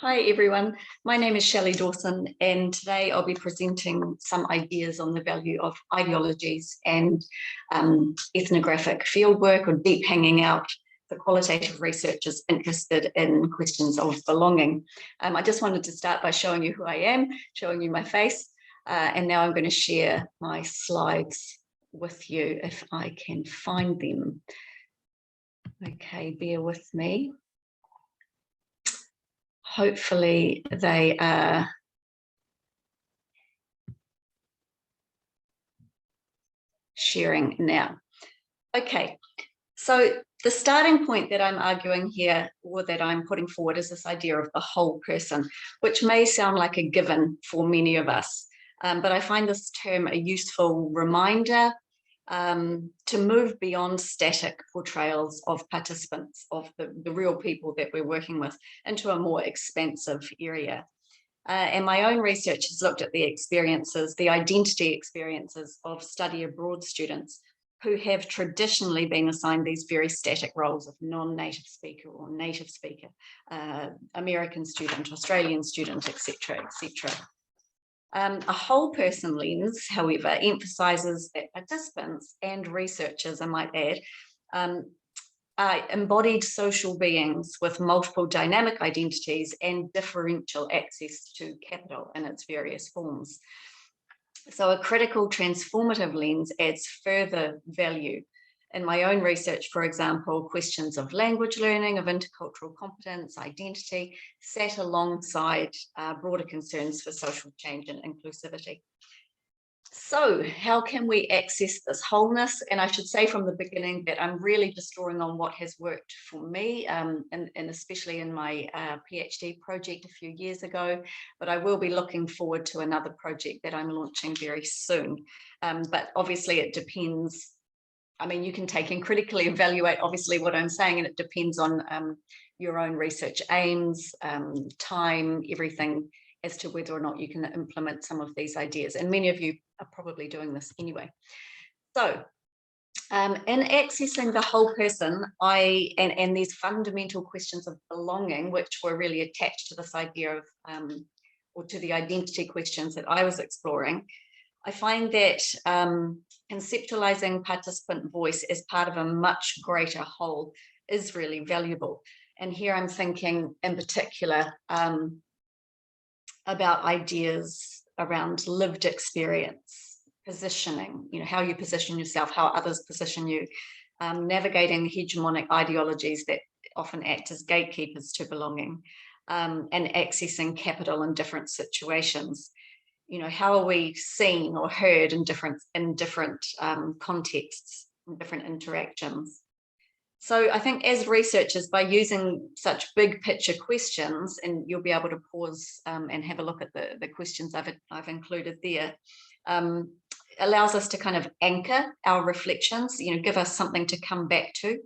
Hi everyone, my name is Shelley Dawson and today I'll be presenting some ideas on the value of ideologies and ethnographic fieldwork or deep hanging out for qualitative researchers interested in questions of belonging. I just wanted to start by showing you who I am, showing you my face, and now I'm going to share my slides with you if I can find them. Okay, bear with me. Hopefully they are sharing now. Okay, so the starting point that I'm arguing here, or that I'm putting forward, is this idea of the whole person, which may sound like a given for many of us, but I find this term a useful reminder to move beyond static portrayals of participants, of the real people that we're working with, into a more expansive area. And my own research has looked at the experiences, the identity experiences of study abroad students who have traditionally been assigned these very static roles of non-native speaker or native speaker, American student, Australian student, etc., etc. A whole person lens, however, emphasises that participants and researchers, I might add, are embodied social beings with multiple dynamic identities and differential access to capital in its various forms. So a critical transformative lens adds further value. In my own research, for example, questions of language learning, of intercultural competence, identity, sat alongside broader concerns for social change and inclusivity. So how can we access this wholeness? And I should say from the beginning that I'm really just drawing on what has worked for me, and especially in my PhD project a few years ago, but I will be looking forward to another project that I'm launching very soon. But obviously it depends. I mean, you can take and critically evaluate obviously what I'm saying, and it depends on your own research aims, time, everything, as to whether or not you can implement some of these ideas. And many of you are probably doing this anyway. So in accessing the whole person, and these fundamental questions of belonging, which were really attached to this idea of, or to the identity questions that I was exploring, I find that conceptualizing participant voice as part of a much greater whole is really valuable. And here I'm thinking in particular about ideas around lived experience, positioning, how you position yourself, how others position you, navigating hegemonic ideologies that often act as gatekeepers to belonging, and accessing capital in different situations. How are we seen or heard in different contexts, in different interactions? So I think as researchers, by using such big picture questions, and you'll be able to pause and have a look at the questions I've included there, allows us to kind of anchor our reflections, give us something to come back to.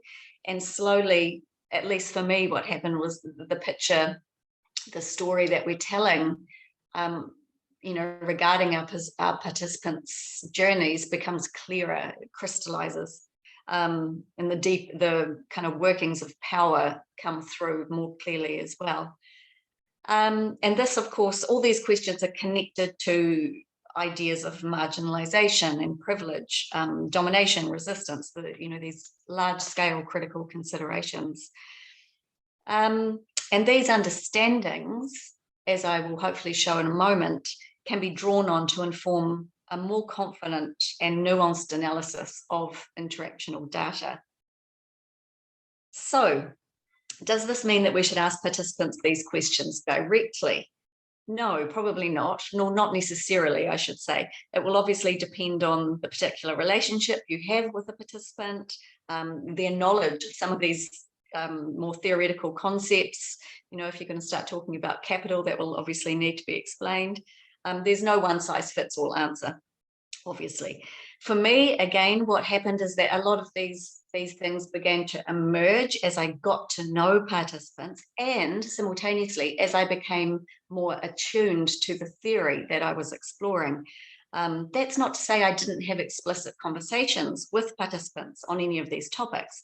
And slowly, at least for me, what happened was the picture, the story that we're telling, regarding our participants' journeys becomes clearer, it crystallizes, and the kind of workings of power come through more clearly as well. And this, of course, all these questions are connected to ideas of marginalization and privilege, domination, resistance, these large-scale critical considerations. And these understandings, as I will hopefully show in a moment, can be drawn on to inform a more confident and nuanced analysis of interactional data. So, does this mean that we should ask participants these questions directly? No, probably not, nor not necessarily, I should say. It will obviously depend on the particular relationship you have with the participant, their knowledge of some of these more theoretical concepts. If you're going to start talking about capital, that will obviously need to be explained. There's no one size fits all answer, obviously. For me, again, what happened is that a lot of these things began to emerge as I got to know participants, and simultaneously as I became more attuned to the theory that I was exploring. That's not to say I didn't have explicit conversations with participants on any of these topics,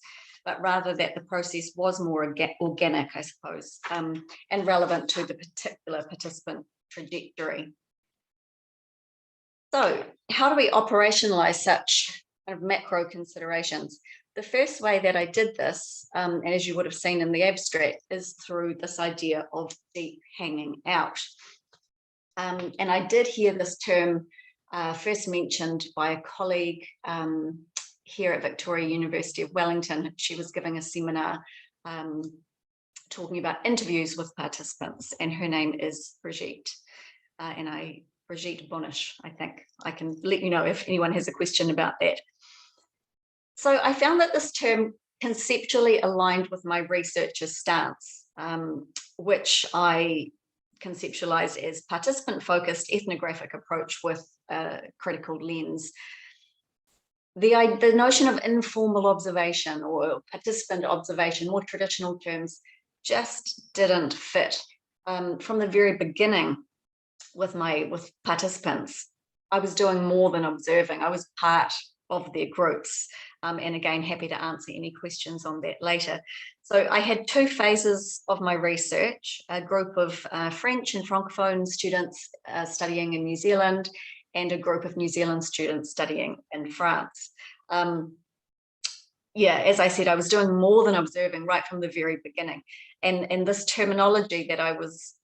but rather that the process was more organic, I suppose, and relevant to the particular participant trajectory. So how do we operationalize such kind of macro considerations? The first way that I did this, and as you would have seen in the abstract, is through this idea of deep hanging out. And I did hear this term first mentioned by a colleague here at Victoria University of Wellington. She was giving a seminar talking about interviews with participants, and her name is Brigitte. Brigitte Bonish, I think. I can let you know if anyone has a question about that. So I found that this term conceptually aligned with my researcher's stance, which I conceptualize as participant-focused ethnographic approach with a critical lens. The notion of informal observation or participant observation, more traditional terms, just didn't fit. From the very beginning, with participants, I was doing more than observing. I was part of their groups, and again, happy to answer any questions on that later. So I had two phases of my research: a group of French and Francophone students studying in New Zealand, and a group of New Zealand students studying in France. Yeah, as I said, I was doing more than observing right from the very beginning, and this terminology that I was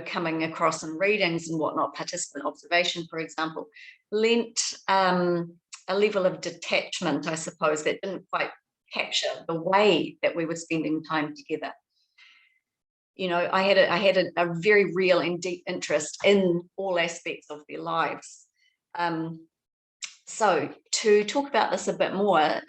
coming across in readings and whatnot, participant observation, for example, lent a level of detachment, I suppose, that didn't quite capture the way that we were spending time together. I had a very real and deep interest in all aspects of their lives. So to talk about this a bit more,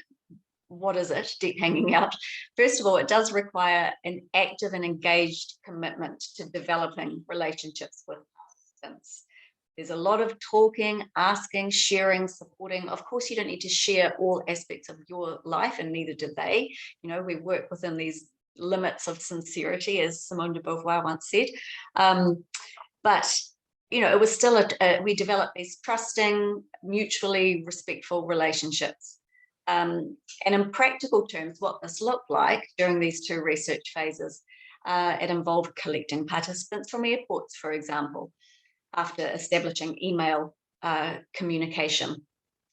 what is it, deep hanging out? First of all, it does require an active and engaged commitment to developing relationships with participants. There's a lot of talking, asking, sharing, supporting. Of course, you don't need to share all aspects of your life, and neither do they. We work within these limits of sincerity, as Simone de Beauvoir once said. But it was still we developed these trusting, mutually respectful relationships. And in practical terms, what this looked like during these two research phases, it involved collecting participants from airports, for example, after establishing email communication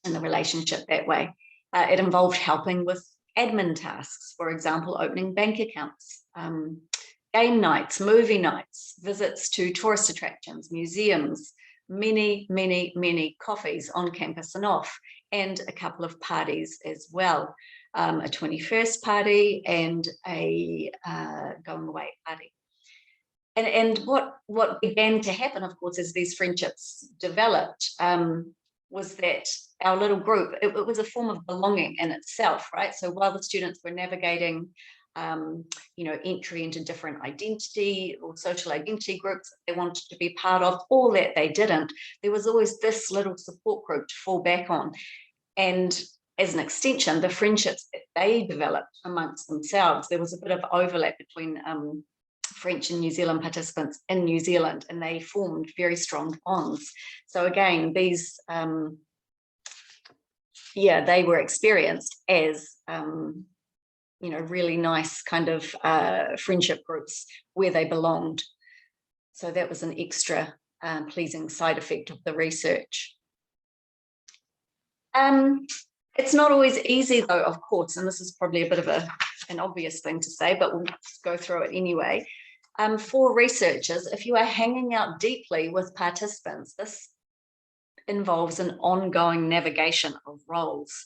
and the relationship that way. It involved helping with admin tasks, for example, opening bank accounts, game nights, movie nights, visits to tourist attractions, museums, many coffees on campus and off, and a couple of parties as well, a 21st party and a going away party. And what began to happen, of course, as these friendships developed, was that our little group, it was a form of belonging in itself, right? So while the students were navigating entry into different identity or social identity groups they wanted to be part of, all that they didn't, there was always this little support group to fall back on. And as an extension, the friendships that they developed amongst themselves, there was a bit of overlap between French and New Zealand participants in New Zealand, and they formed very strong bonds. So again, these, they were experienced as really nice kind of friendship groups where they belonged. So that was an extra pleasing side effect of the research. It's not always easy though, of course, and this is probably a bit of an obvious thing to say, but we'll just go through it anyway. For researchers, if you are hanging out deeply with participants, this involves an ongoing navigation of roles.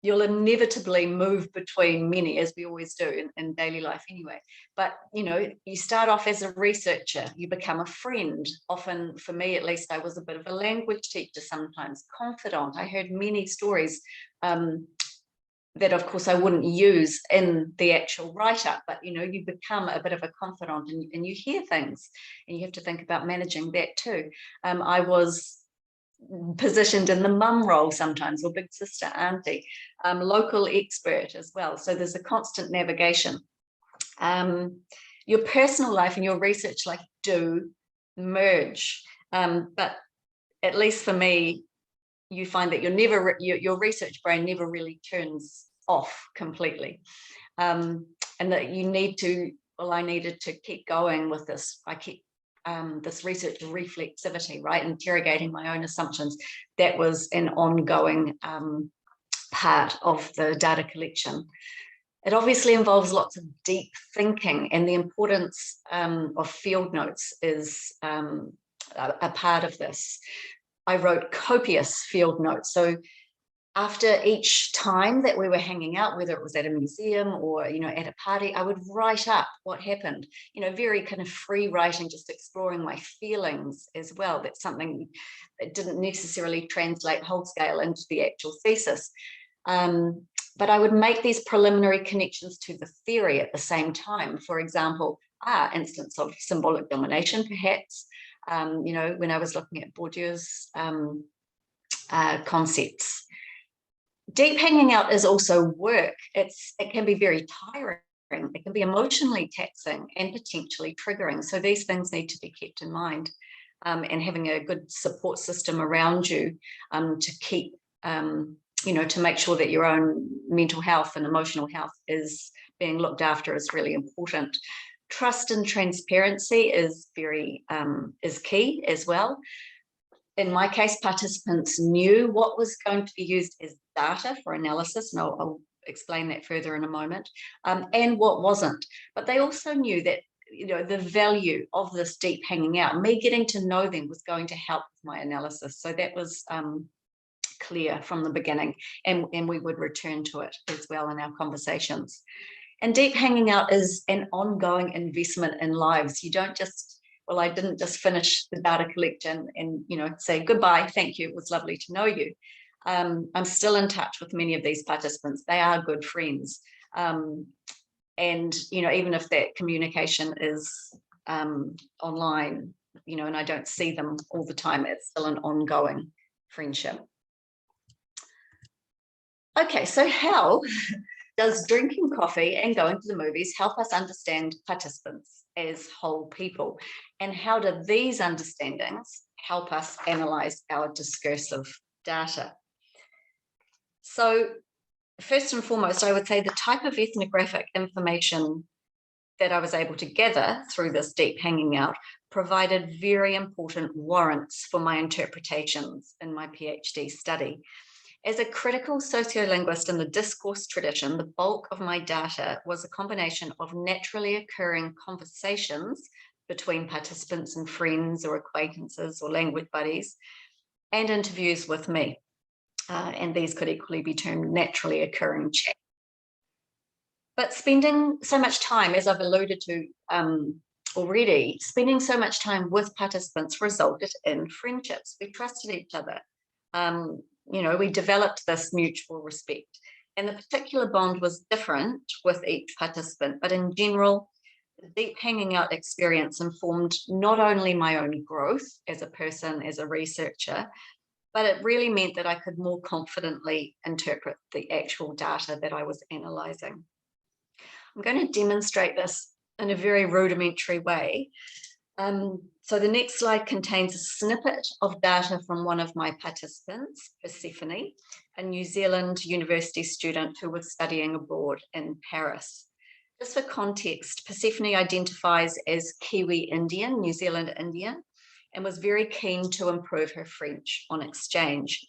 You'll inevitably move between many, as we always do in daily life anyway. But, you start off as a researcher, you become a friend. Often, for me at least, I was a bit of a language teacher, sometimes confidant. I heard many stories that, of course, I wouldn't use in the actual write-up, but, you become a bit of a confidant and you hear things, and you have to think about managing that too. I was positioned in the mum role sometimes, or big sister, auntie, local expert as well. So there's a constant navigation. Your personal life and your research life do merge, but at least for me, you find that your research brain never really turns off completely. And that I needed to keep going with this. This research of reflexivity, right? Interrogating my own assumptions. That was an ongoing part of the data collection. It obviously involves lots of deep thinking, and the importance of field notes is a part of this. I wrote copious field notes. So after each time that we were hanging out, whether it was at a museum or, at a party, I would write up what happened, very kind of free writing, just exploring my feelings as well. That's something that didn't necessarily translate whole scale into the actual thesis. But I would make these preliminary connections to the theory at the same time. For example, instance of symbolic domination, perhaps, when I was looking at Bourdieu's concepts. Deep hanging out is also work. It can be very tiring. It can be emotionally taxing and potentially triggering. So these things need to be kept in mind, and having a good support system around you to keep, to make sure that your own mental health and emotional health is being looked after is really important. Trust and transparency is key as well. In my case, participants knew what was going to be used as data for analysis, and I'll explain that further in a moment, and what wasn't. But they also knew that, the value of this deep hanging out, me getting to know them, was going to help with my analysis. So that was clear from the beginning, and we would return to it as well in our conversations. And deep hanging out is an ongoing investment in lives. You don't just, I didn't just finish the data collection and, say goodbye, thank you, it was lovely to know you. I'm still in touch with many of these participants. They are good friends. And, even if that communication is online, and I don't see them all the time, it's still an ongoing friendship. Okay, so how does drinking coffee and going to the movies help us understand participants as whole people? And how do these understandings help us analyze our discursive data? So first and foremost, I would say the type of ethnographic information that I was able to gather through this deep hanging out provided very important warrants for my interpretations in my PhD study. As a critical sociolinguist in the discourse tradition, the bulk of my data was a combination of naturally occurring conversations between participants and friends or acquaintances or language buddies, and interviews with me. And these could equally be termed naturally occurring chat. But spending so much time, as I've alluded to already, spending so much time with participants resulted in friendships. We trusted each other. We developed this mutual respect, and the particular bond was different with each participant, but in general, the deep hanging out experience informed not only my own growth as a person, as a researcher, but it really meant that I could more confidently interpret the actual data that I was analysing. I'm going to demonstrate this in a very rudimentary way. So the next slide contains a snippet of data from one of my participants, Persephone, a New Zealand university student who was studying abroad in Paris. Just for context, Persephone identifies as Kiwi Indian, New Zealand Indian, and was very keen to improve her French on exchange.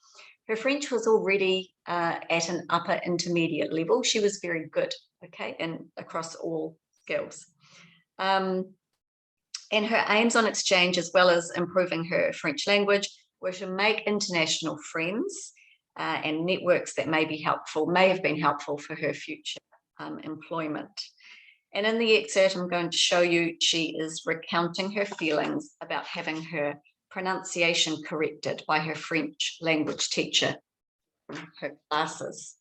Her French was already at an upper intermediate level. She was very good, okay, and across all skills. And her aims on exchange, as well as improving her French language, were to make international friends and networks that may have been helpful for her future employment. And in the excerpt I'm going to show you, she is recounting her feelings about having her pronunciation corrected by her French language teacher in her classes.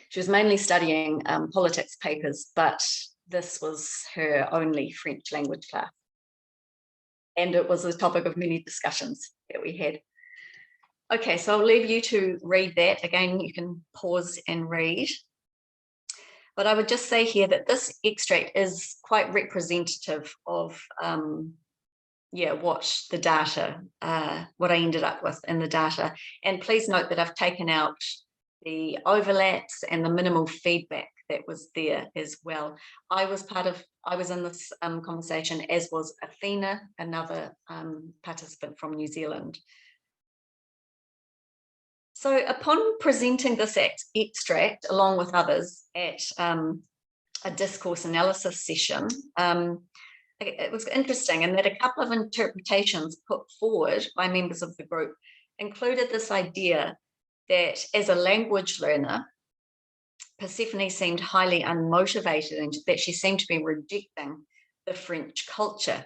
She was mainly studying politics papers, but this was her only French language class. And it was the topic of many discussions that we had. Okay, so I'll leave you to read that. Again, you can pause and read. But I would just say here that this extract is quite representative of what the data, what I ended up with in the data. And please note that I've taken out the overlaps and the minimal feedback that was there as well. I was in this conversation, as was Athena, another participant from New Zealand. So upon presenting this extract, along with others, at a discourse analysis session, it was interesting in that a couple of interpretations put forward by members of the group included this idea that as a language learner, Persephone seemed highly unmotivated and that she seemed to be rejecting the French culture.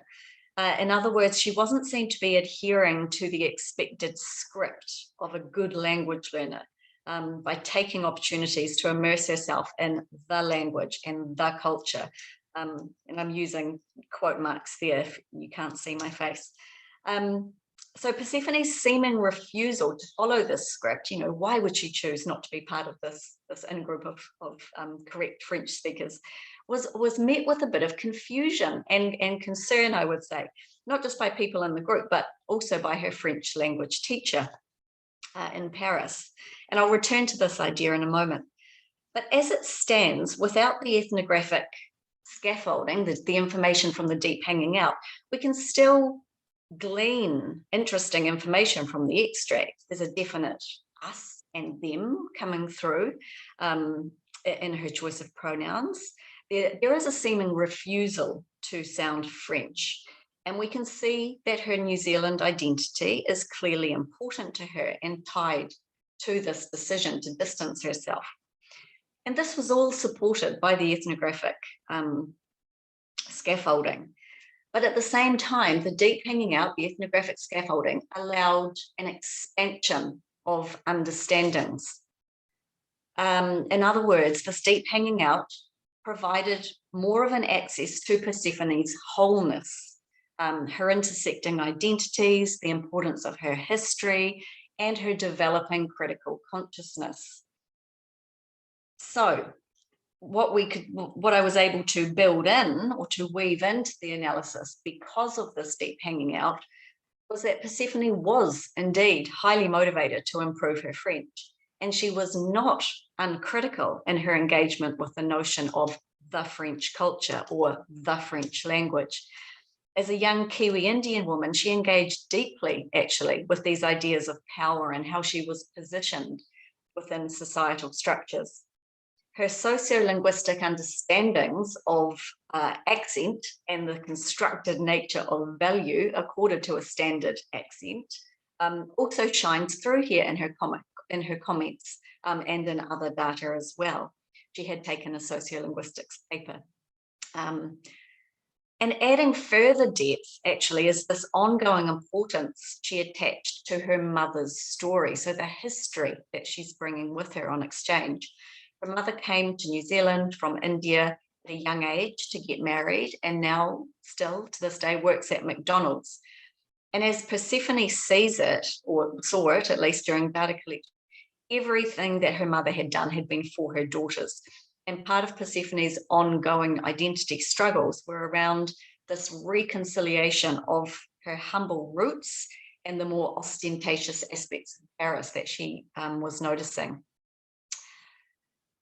In other words, she wasn't seen to be adhering to the expected script of a good language learner by taking opportunities to immerse herself in the language and the culture. And I'm using quote marks there if you can't see my face. So Persephone's seeming refusal to follow this script, why would she choose not to be part of this in-group of correct French speakers, was met with a bit of confusion and concern, I would say, not just by people in the group, but also by her French language teacher in Paris. And I'll return to this idea in a moment. But as it stands, without the ethnographic scaffolding, the information from the deep hanging out, we can still glean interesting information from the extract. There's a definite us and them coming through in her choice of pronouns. There is a seeming refusal to sound French, and we can see that her New Zealand identity is clearly important to her and tied to this decision to distance herself. And this was all supported by the ethnographic scaffolding. But at the same time, the deep hanging out, the ethnographic scaffolding, allowed an expansion of understandings. In other words, this deep hanging out provided more of an access to Persephone's wholeness, her intersecting identities, the importance of her history, and her developing critical consciousness. So what I was able to build in or to weave into the analysis because of this deep hanging out was that Persephone was indeed highly motivated to improve her French, and she was not uncritical in her engagement with the notion of the French culture or the French language. As a young Kiwi Indian woman, she engaged deeply, actually, with these ideas of power and how she was positioned within societal structures. Her sociolinguistic understandings of accent and the constructed nature of value accorded to a standard accent also shines through here in her comments and in other data as well. She had taken a sociolinguistics paper. And adding further depth, actually, is this ongoing importance she attached to her mother's story, so the history that she's bringing with her on exchange. Her mother came to New Zealand from India at a young age to get married, and now still to this day works at McDonald's. And as Persephone sees it, or saw it at least during data collection, everything that her mother had done had been for her daughters. And part of Persephone's ongoing identity struggles were around this reconciliation of her humble roots and the more ostentatious aspects of Paris that she was noticing.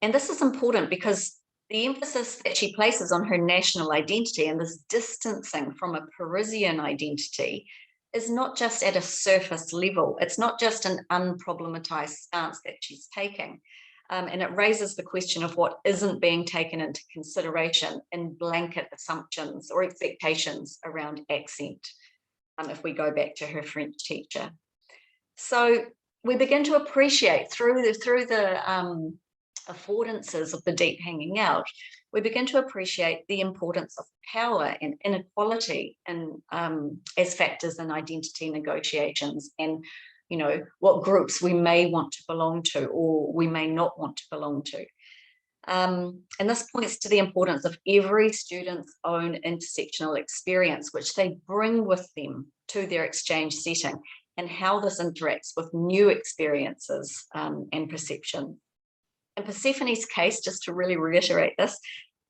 And this is important because the emphasis that she places on her national identity and this distancing from a Parisian identity is not just at a surface level. It's not just an unproblematized stance that she's taking. And it raises the question of what isn't being taken into consideration in blanket assumptions or expectations around accent, if we go back to her French teacher. So we begin to appreciate through the affordances of the deep hanging out, we begin to appreciate the importance of power and inequality and as factors in identity negotiations, and what groups we may want to belong to or we may not want to belong to. And this points to the importance of every student's own intersectional experience, which they bring with them to their exchange setting, and how this interacts with new experiences and perception. In Persephone's case, just to really reiterate this,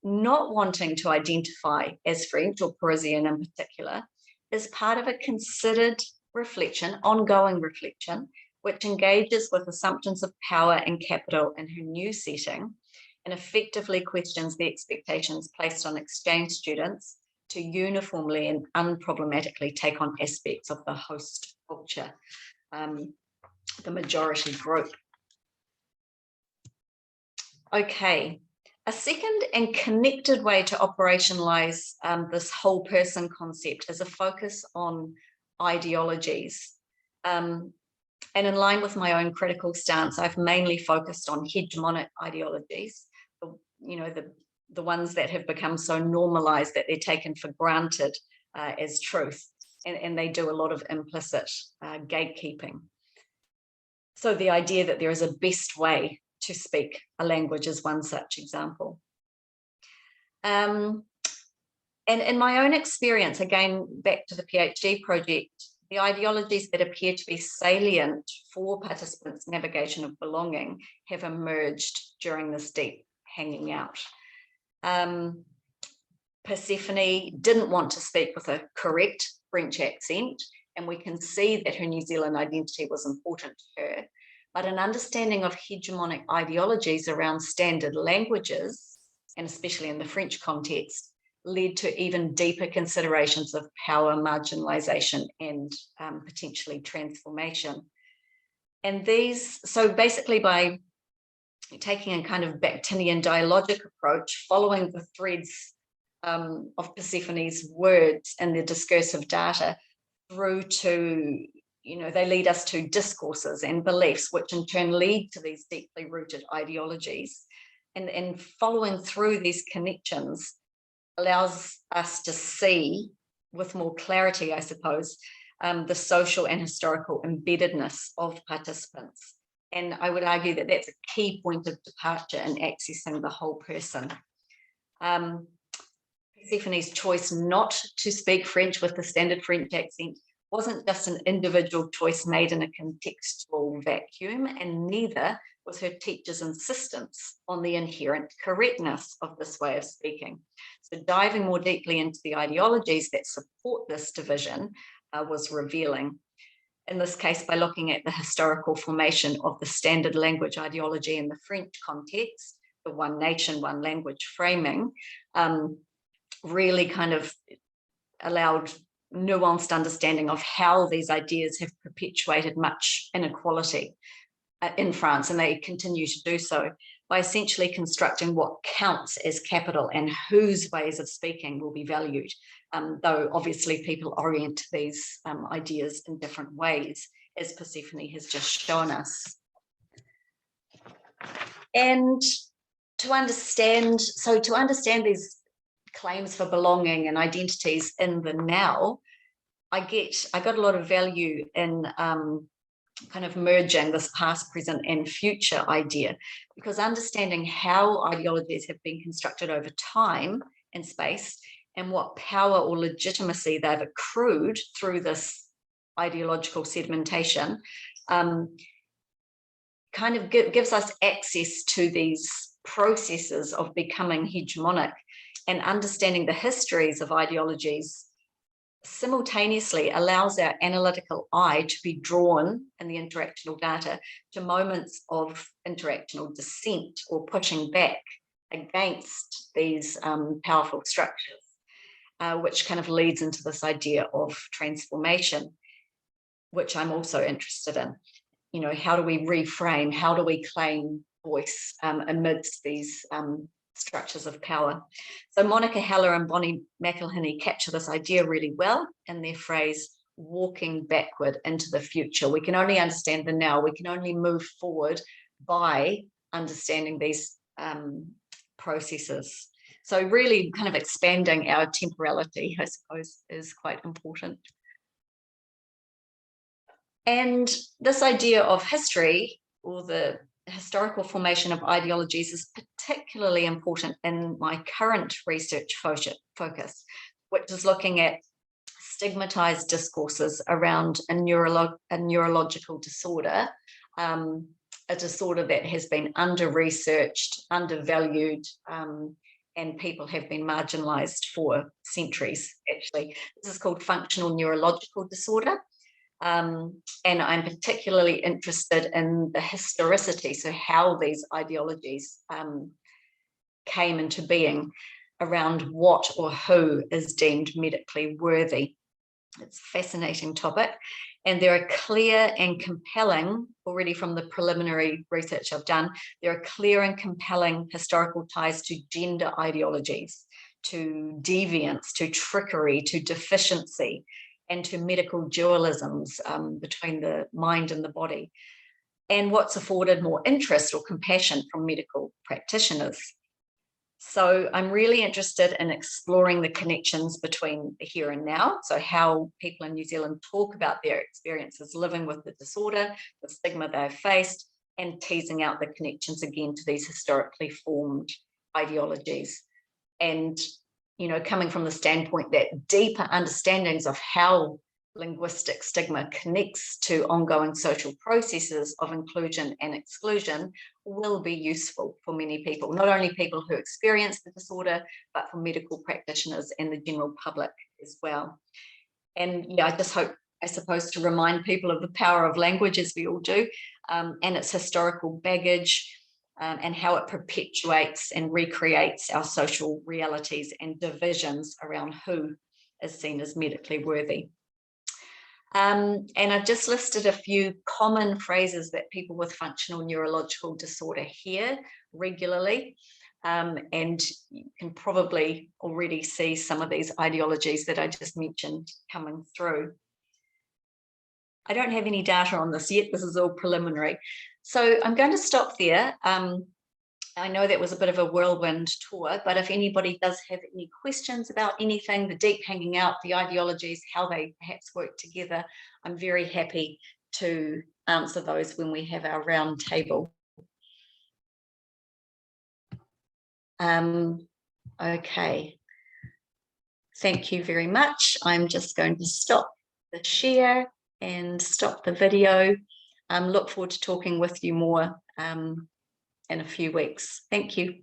not wanting to identify as French or Parisian in particular is part of a considered reflection, ongoing reflection, which engages with assumptions of power and capital in her new setting and effectively questions the expectations placed on exchange students to uniformly and unproblematically take on aspects of the host culture, the majority group. Okay, a second and connected way to operationalize this whole person concept is a focus on ideologies. And in line with my own critical stance, I've mainly focused on hegemonic ideologies, the ones that have become so normalized that they're taken for granted as truth, and they do a lot of implicit gatekeeping. So the idea that there is a best way to speak a language is one such example. And in my own experience, again, back to the PhD project, the ideologies that appear to be salient for participants' navigation of belonging have emerged during this deep hanging out. Persephone didn't want to speak with a correct French accent, and we can see that her New Zealand identity was important to her. But an understanding of hegemonic ideologies around standard languages, and especially in the French context, led to even deeper considerations of power, marginalization, and potentially transformation. And so basically by taking a kind of Bakhtinian dialogic approach, following the threads of Persephone's words and the discursive data through to, they lead us to discourses and beliefs, which in turn lead to these deeply rooted ideologies. And following through these connections allows us to see with more clarity, I suppose, the social and historical embeddedness of participants. And I would argue that that's a key point of departure in accessing the whole person. Persephone's choice not to speak French with the standard French accent wasn't just an individual choice made in a contextual vacuum, and neither was her teacher's insistence on the inherent correctness of this way of speaking. So diving more deeply into the ideologies that support this division was revealing. In this case, by looking at the historical formation of the standard language ideology in the French context, the one nation, one language framing, really kind of allowed nuanced understanding of how these ideas have perpetuated much inequality in France, and they continue to do so by essentially constructing what counts as capital and whose ways of speaking will be valued, though obviously people orient these ideas in different ways, as Persephone has just shown us. And to understand these claims for belonging and identities in the now, I got a lot of value in kind of merging this past, present, and future idea, because understanding how ideologies have been constructed over time and space, and what power or legitimacy they've accrued through this ideological sedimentation, kind of gives us access to these processes of becoming hegemonic, and understanding the histories of ideologies simultaneously allows our analytical eye to be drawn in the interactional data to moments of interactional dissent or pushing back against these powerful structures, which kind of leads into this idea of transformation, which I'm also interested in. How do we reframe? How do we claim voice amidst these structures of power? So Monica Heller and Bonnie McElhinney capture this idea really well in their phrase, walking backward into the future. We can only understand the now. We can only move forward by understanding these processes. So really kind of expanding our temporality, I suppose, is quite important. And this idea of history, or the historical formation of ideologies, is particularly important in my current research focus, which is looking at stigmatized discourses around a neurological disorder, a disorder that has been under-researched, undervalued, and people have been marginalized for centuries, actually. This is called functional neurological disorder. And I'm particularly interested in the historicity, so how these ideologies came into being around what or who is deemed medically worthy. It's a fascinating topic, and there are clear and compelling, already from the preliminary research I've done, there are clear and compelling historical ties to gender ideologies, to deviance, to trickery, to deficiency, and to medical dualisms between the mind and the body, and what's afforded more interest or compassion from medical practitioners. So I'm really interested in exploring the connections between the here and now, so how people in New Zealand talk about their experiences living with the disorder, the stigma they've faced, and teasing out the connections again to these historically formed ideologies. And, you know, coming from the standpoint that deeper understandings of how linguistic stigma connects to ongoing social processes of inclusion and exclusion will be useful for many people, not only people who experience the disorder, but for medical practitioners and the general public as well. And yeah, I just hope, I suppose, to remind people of the power of language, as we all do, and its historical baggage, and how it perpetuates and recreates our social realities and divisions around who is seen as medically worthy. And I've just listed a few common phrases that people with functional neurological disorder hear regularly. And you can probably already see some of these ideologies that I just mentioned coming through. I don't have any data on this yet. This is all preliminary. So I'm going to stop there. I know that was a bit of a whirlwind tour, but if anybody does have any questions about anything, the deep hanging out, the ideologies, how they perhaps work together, I'm very happy to answer those when we have our round table. Okay. Thank you very much. I'm just going to stop the share and stop the video. Look forward to talking with you more in a few weeks. Thank you.